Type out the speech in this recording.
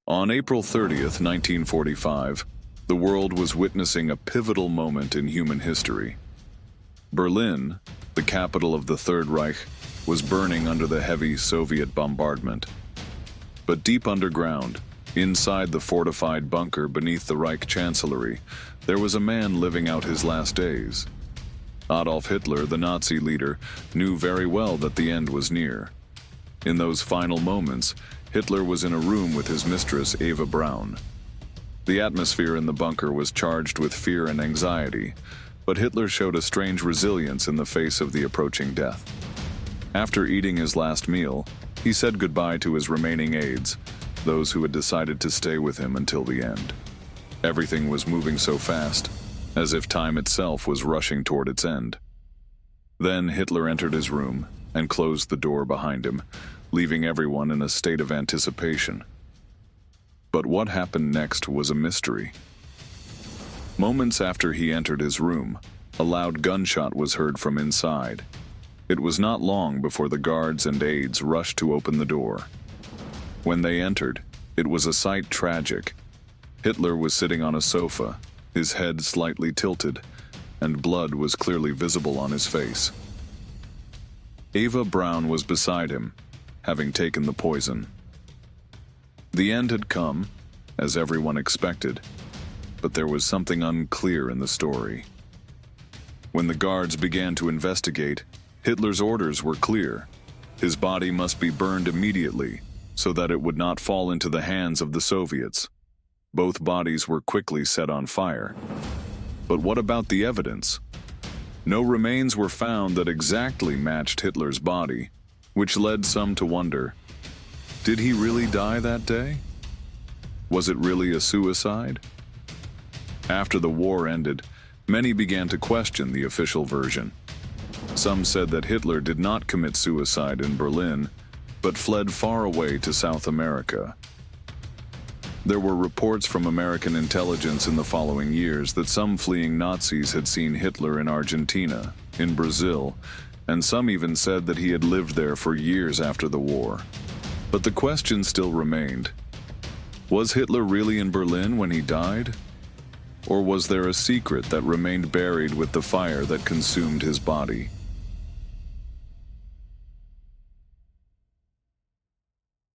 On April 30th, 1945, the world was witnessing a pivotal moment in human history. Berlin, the capital of the Third Reich, was burning under the heavy Soviet bombardment. But deep underground, inside the fortified bunker beneath the Reich Chancellery, there was a man living out his last days. Adolf Hitler, the Nazi leader, knew very well that the end was near. In those final moments, Hitler was in a room with his mistress, Eva Braun. The atmosphere in the bunker was charged with fear and anxiety, but Hitler showed a strange resilience in the face of the approaching death. After eating his last meal, he said goodbye to his remaining aides, those who had decided to stay with him until the end. Everything was moving so fast, as if time itself was rushing toward its end. Then Hitler entered his room and closed the door behind him, leaving everyone in a state of anticipation. But what happened next was a mystery. Moments after he entered his room, a loud gunshot was heard from inside. It was not long before the guards and aides rushed to open the door. When they entered, it was a sight tragic. Hitler was sitting on a sofa, his head slightly tilted, and blood was clearly visible on his face. Eva Braun was beside him, having taken the poison. The end had come, as everyone expected, but there was something unclear in the story. When the guards began to investigate, Hitler's orders were clear. His body must be burned immediately, so that it would not fall into the hands of the Soviets. Both bodies were quickly set on fire. But what about the evidence? No remains were found that exactly matched Hitler's body, which led some to wonder, did he really die that day? Was it really a suicide? After the war ended, many began to question the official version. Some said that Hitler did not commit suicide in Berlin, but fled far away to South America. There were reports from American intelligence in the following years that some fleeing Nazis had seen Hitler in Argentina, in Brazil, and some even said that he had lived there for years after the war. But the question still remained. Was Hitler really in Berlin when he died? Or was there a secret that remained buried with the fire that consumed his body?